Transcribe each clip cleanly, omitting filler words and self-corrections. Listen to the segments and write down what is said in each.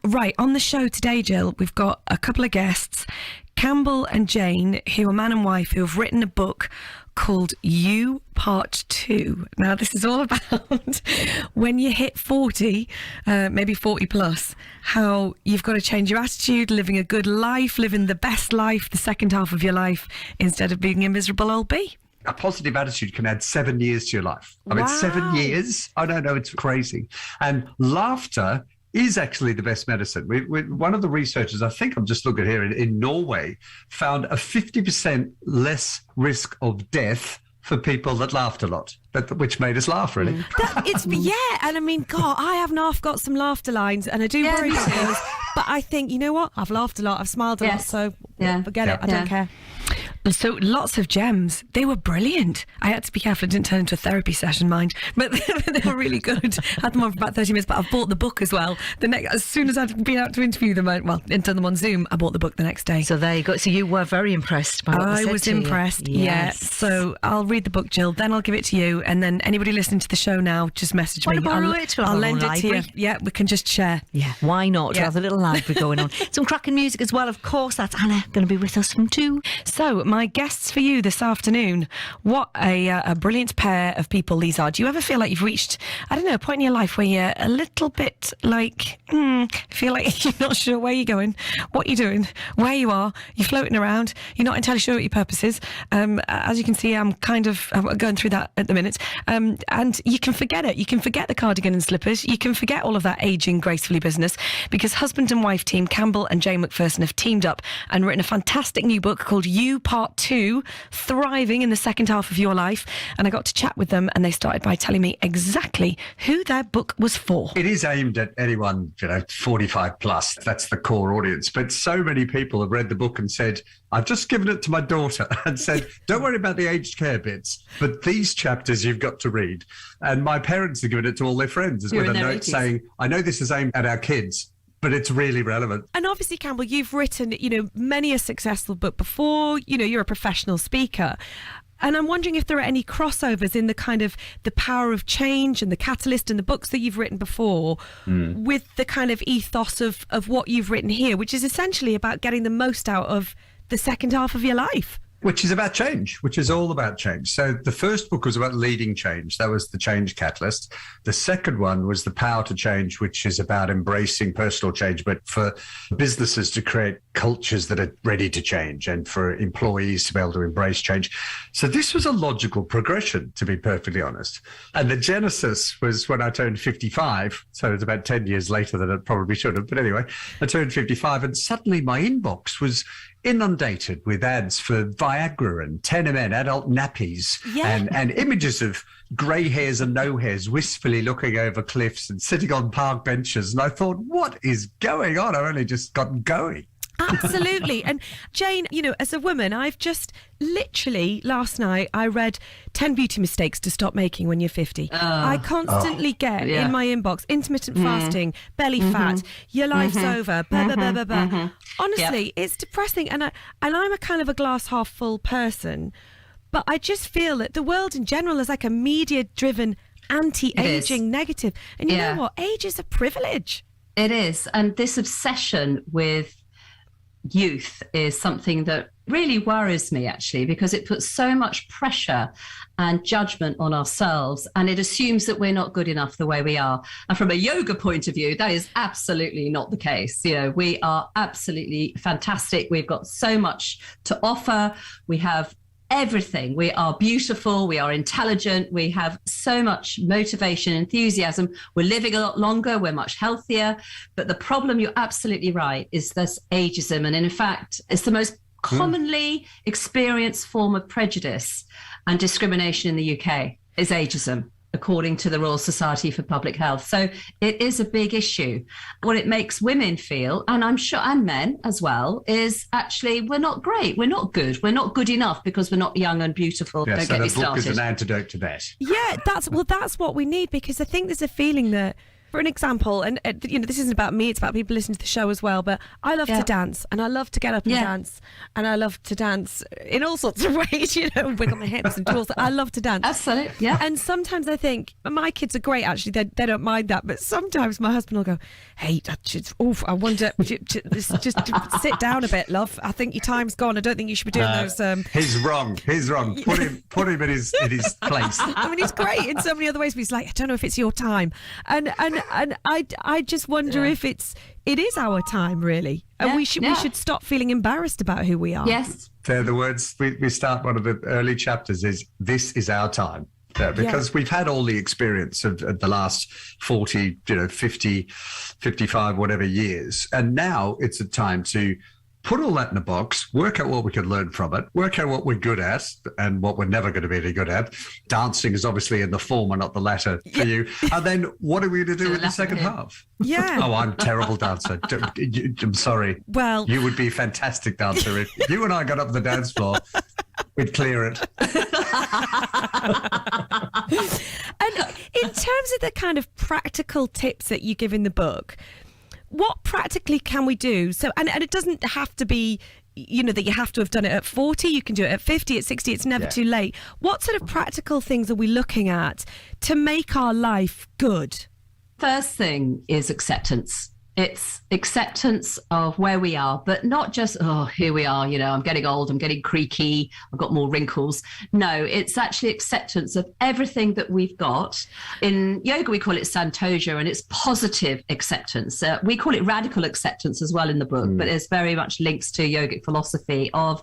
Right, on the show today, Jill, we've got a couple of guests, Campbell and Jane, who are man and wife, who have written a book called You Part 2. Now, this is all about when you hit 40, maybe 40 plus, how you've got to change your attitude, living a good life, living the best life, the second half of your life, instead of being a miserable old bee. A positive attitude can add 7 years to your life. I mean, Wow. 7 years? I don't know, it's crazy. And laughter is actually the best medicine. One of the researchers, I think I'm just looking here, in Norway, found a 50% less risk of death for people that laughed a lot, which made us laugh, really. And I mean, God, I have half got some laughter lines, and I do worry about those. But I think, you know what? I've laughed a lot, I've smiled a lot, so forget it. I don't care. So lots of gems. They were brilliant. I had to be careful. It didn't turn into a therapy session, mind. But they were really good. Had them on for about 30 minutes, but I've bought the book as well. As soon as I'd been out to interview them, done them on Zoom, I bought the book the next day. So there you go. So you were very impressed by what they said I was to you. impressed, Yes. yeah. So I'll read the book, Jill, then I'll give it to you, and then anybody listening to the show now, just message me. I'll lend it to you. Yeah, we can just share. Yeah, why not? Yeah. Have a little library going on. Some cracking music as well, of course. That's Anna going to be with us from 2. So, my guests for you this afternoon, what a brilliant pair of people these are. Do you ever feel like you've reached, I don't know, a point in your life where you're a little bit like, feel like you're not sure where you're going, what you're doing, where you are, you're floating around, you're not entirely sure what your purpose is. As you can see, I'm kind of going through that at the minute. And you can forget it. You can forget the cardigan and slippers. You can forget all of that ageing gracefully business, because husband and wife team Campbell and Jane McPherson have teamed up and written a fantastic new book called You Part 2, Thriving in the Second Half of Your Life. And I got to chat with them, and they started by telling me exactly who their book was for. It is aimed at anyone, 45 plus. That's the core audience. But so many people have read the book and said, I've just given it to my daughter and said, don't worry about the aged care bits, but these chapters you've got to read. And my parents have given it to all their friends with a note saying, I know this is aimed at our kids, but it's really relevant. And obviously, Campbell, you've written, many a successful book before. You're a professional speaker. And I'm wondering if there are any crossovers in the kind of the power of change and the catalyst and the books that you've written before with the kind of ethos of what you've written here, which is essentially about getting the most out of the second half of your life. Which is about change, which is all about change. So the first book was about leading change. That was the change catalyst. The second one was the power to change, which is about embracing personal change, but for businesses to create cultures that are ready to change and for employees to be able to embrace change. So this was a logical progression, to be perfectly honest. And the genesis was when I turned 55. So it's about 10 years later than it probably should have. But anyway, I turned 55 and suddenly my inbox was inundated with ads for Viagra and Tenamen adult nappies and images of grey hairs and no hairs wistfully looking over cliffs and sitting on park benches. And I thought, what is going on? I've only just gotten going. Absolutely. And Jane, as a woman, I've just literally last night I read 10 beauty mistakes to stop making when you're 50. I constantly get in my inbox intermittent fasting, belly fat, your life's over, blah, blah, blah, blah, blah. Honestly, it's depressing. And I'm a kind of a glass half full person, but I just feel that the world in general is like a media driven anti-aging negative. And you know what? Age is a privilege. It is. And this obsession with youth is something that really worries me, actually, because it puts so much pressure and judgment on ourselves, and it assumes that we're not good enough the way we are. And from a yoga point of view, that is absolutely not the case. We are absolutely fantastic. We've got so much to offer. We have everything. We are beautiful. We are intelligent. We have so much motivation, enthusiasm. We're living a lot longer. We're much healthier. But the problem, you're absolutely right, is this ageism. And in fact, it's the most commonly experienced form of prejudice and discrimination in the UK is ageism, according to the Royal Society for Public Health. So it is a big issue. What it makes women feel, and I'm sure, and men as well, is actually we're not great, we're not good, we're not good enough because we're not young and beautiful. Yeah, Don't so get me the book started. is an antidote to that. Yeah, that's what we need, because I think there's a feeling that For an example, and this isn't about me, it's about people listening to the show as well, but I love to dance, and I love to get up and dance, and I love to dance in all sorts of ways, wiggle my hips and do all sorts. I love to dance. Absolutely, yeah. And sometimes I think, my kids are great, actually, they don't mind that, but sometimes my husband will go, hey, I wonder, just sit down a bit, love. I think your time's gone. I don't think you should be doing those. He's wrong. Put him in his place. I mean, he's great in so many other ways, but he's like, I don't know if it's your time. And I just wonder if it is our time, really. And we should stop feeling embarrassed about who we are. Yes. They're the words we start one of the early chapters is, this is our time. Because we've had all the experience of the last 40, 50, 55, whatever years. And now it's a time to put all that in a box, work out what we can learn from it, work out what we're good at and what we're never going to be any good at. Dancing is obviously in the former, not the latter for you. And then what are we going to do in the second half? Yeah. Oh, I'm a terrible dancer. I'm sorry. Well, you would be a fantastic dancer. If you and I got up the dance floor, we'd clear it. And in terms of the kind of practical tips that you give in the book, what practically can we do? So, and it doesn't have to be, that you have to have done it at 40. You can do it at 50, at 60. It's never too late. What sort of practical things are we looking at to make our life good? First thing is acceptance. It's acceptance of where we are, but not just, here we are, I'm getting old, I'm getting creaky, I've got more wrinkles. No, it's actually acceptance of everything that we've got. In yoga, we call it Santoja, and it's positive acceptance. We call it radical acceptance as well in the book, but there's very much links to yogic philosophy of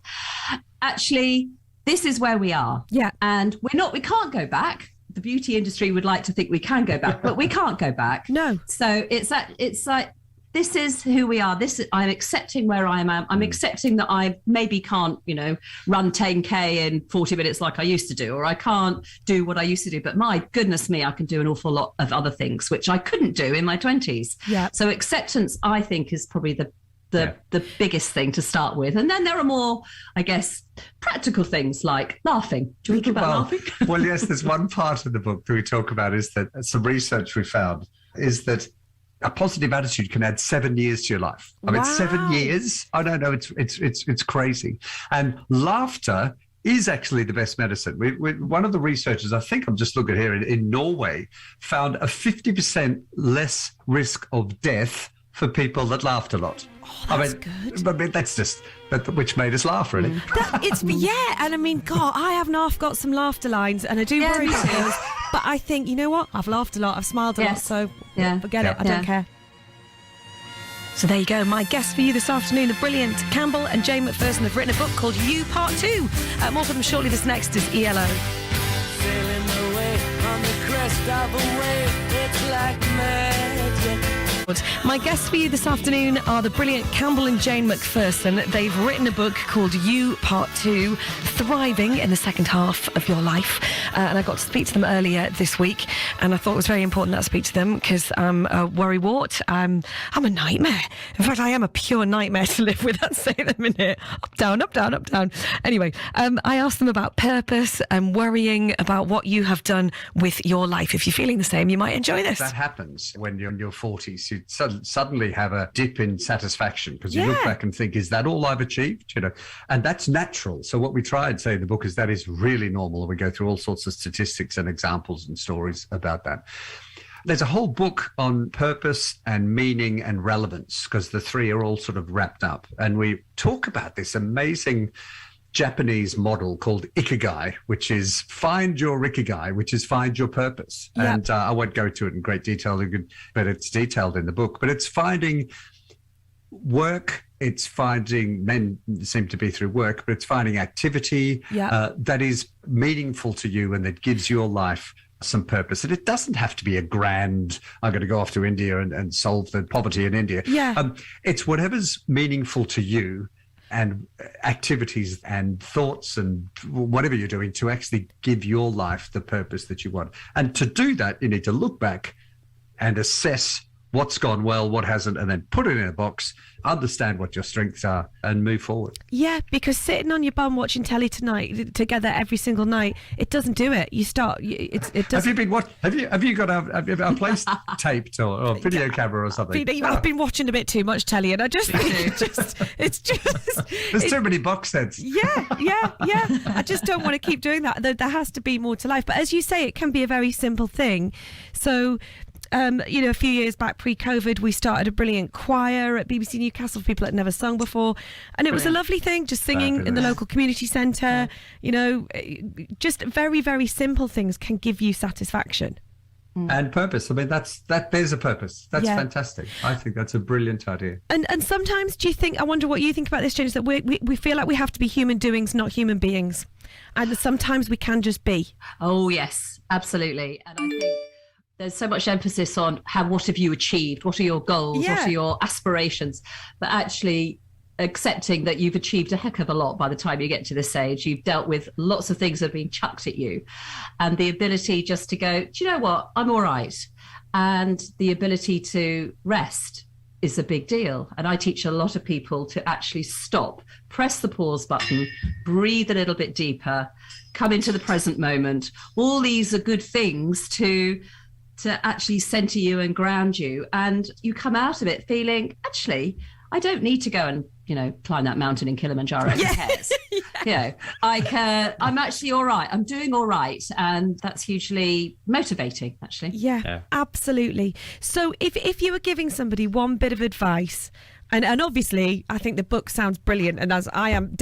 actually, this is where we are. Yeah. And we can't go back. The beauty industry would like to think we can go back, but we can't go back. No. So it's like, this is who we are. I'm accepting where I am. I'm accepting that I maybe can't, run 10K in 40 minutes like I used to do, or I can't do what I used to do. But my goodness me, I can do an awful lot of other things, which I couldn't do in my 20s. Yeah. So acceptance, I think, is probably the biggest thing to start with. And then there are more, I guess, practical things like laughing. Do you talk about laughing? Well, yes, there's one part of the book that we talk about is that some research we found is that a positive attitude can add 7 years to your life. I mean, 7 years. I don't know. It's crazy. And laughter is actually the best medicine. One of the researchers, I think I'm just looking here in Norway, found a 50% less risk of death for people that laughed a lot. Oh, that's good. But that's just which made us laugh, really. And I mean, God, I have half got some laughter lines, and I do worry about those. But I think, you know what? I've laughed a lot, I've smiled a lot, so forget it. I don't care. So there you go. My guests for you this afternoon, the brilliant Campbell and Jane McPherson, have written a book called You Part 2. More from them shortly. This next is ELO. Sailing away on the crest of a wave, it's like magic. My guests for you this afternoon are the brilliant Campbell and Jane McPherson. They've written a book called You Part 2, Thriving in the Second Half of Your Life. And I got to speak to them earlier this week, and I thought it was very important that I speak to them because I'm a worrywart. I'm a nightmare. In fact, I am a pure nightmare to live with. I'd say them in here. Up, down, up, down, up, down. Anyway, I asked them about purpose and worrying about what you have done with your life. If you're feeling the same, you might enjoy this. That happens when you're in your 40s. You suddenly have a dip in satisfaction because you look back and think, is that all I've achieved? And that's natural. So what we try and say in the book is that is really normal. We go through all sorts of statistics and examples and stories about that. There's a whole book on purpose and meaning and relevance because the three are all sort of wrapped up. And we talk about this amazing Japanese model called Ikigai, which is find your Ikigai, which is find your purpose. Yep. And I won't go to it in great detail, but it's detailed in the book. But it's finding work, it's finding, men seem to be through work, but it's finding activity that is meaningful to you and that gives your life some purpose. And it doesn't have to be a grand, I'm going to go off to India and solve the poverty in India. Yeah. It's whatever's meaningful to you and activities and thoughts and whatever you're doing to actually give your life the purpose that you want. And to do that, you need to look back and assess what's gone well, what hasn't, and then put it in a box, understand what your strengths are, and move forward. Yeah, because sitting on your bum watching telly together every single night, it doesn't do it. You start. It does. Have you got a place taped or video camera or something? I've been watching a bit too much telly, and I just think it's just there's too many box sets. Yeah. I just don't want to keep doing that. There has to be more to life. But as you say, it can be a very simple thing. So. A few years back, pre-COVID, we started a brilliant choir at BBC Newcastle for people that had never sung before. And it was a lovely thing, just singing in the local community centre. Just very, very simple things can give you satisfaction. And purpose. I mean, there's a purpose. That's fantastic. I think that's a brilliant idea. And sometimes, do you think, I wonder what you think about this, Jane, is that we feel like we have to be human doings, not human beings. And sometimes we can just be. Oh, yes, absolutely. And I think there's so much emphasis on what have you achieved? What are your goals? Yeah. What are your aspirations? But actually accepting that you've achieved a heck of a lot by the time you get to this age. You've dealt with lots of things that have been chucked at you. And the ability just to go, do you know what? I'm all right. And the ability to rest is a big deal. And I teach a lot of people to actually stop, press the pause button, breathe a little bit deeper, come into the present moment. All these are good things to actually center you and ground you, and you come out of it feeling, actually, I don't need to go and climb that mountain in Kilimanjaro. Who cares? I'm actually all right. I'm doing all right, and that's hugely motivating, actually. Yeah. Absolutely. So if you were giving somebody one bit of advice, and obviously, I think the book sounds brilliant, and as I'm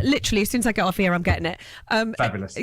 literally, as soon as I get off here, I'm getting it. Fabulous.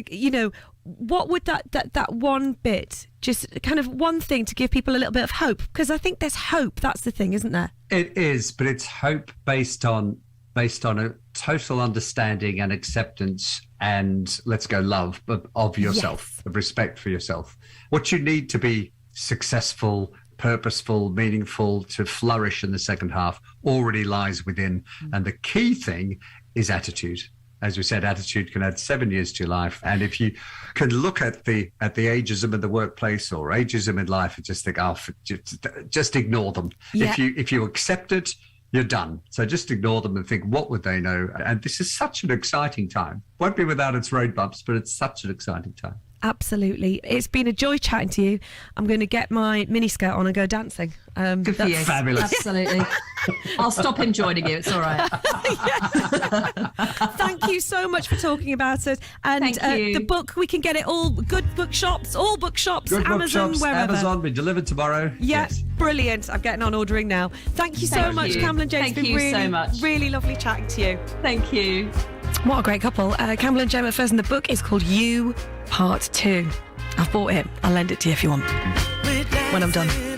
What would that one bit, just kind of one thing to give people a little bit of hope? Because I think there's hope. That's the thing, isn't there? It is, but it's hope based on a total understanding and acceptance and love of yourself, of respect for yourself. What you need to be successful, purposeful, meaningful, to flourish in the second half already lies within. And the key thing is attitude. As we said, attitude can add 7 years to your life. And if you can look at the ageism in the workplace or ageism in life and just think, just ignore them. Yeah. If you accept it, you're done. So just ignore them and think, what would they know? And this is such an exciting time. Won't be without its road bumps, but it's such an exciting time. Absolutely. It's been a joy chatting to you. I'm going to get my miniskirt on and go dancing. Good for you. Fabulous. Absolutely. I'll stop him joining you. It's all right. Thank you so much for talking about it. And Thank you. The book, we can get it all good bookshops, Good Amazon, bookshops, wherever. Amazon, be delivered tomorrow. Yeah, Yes. brilliant. I'm getting on ordering now. Thank you so Thank much, you. Campbell and Jane. Thank It's been you really, so much. really lovely chatting to you. Thank you. What a great couple. Campbell and Jane at first, and the book is called You Part 2. I've bought it. I'll lend it to you if you want when I'm done.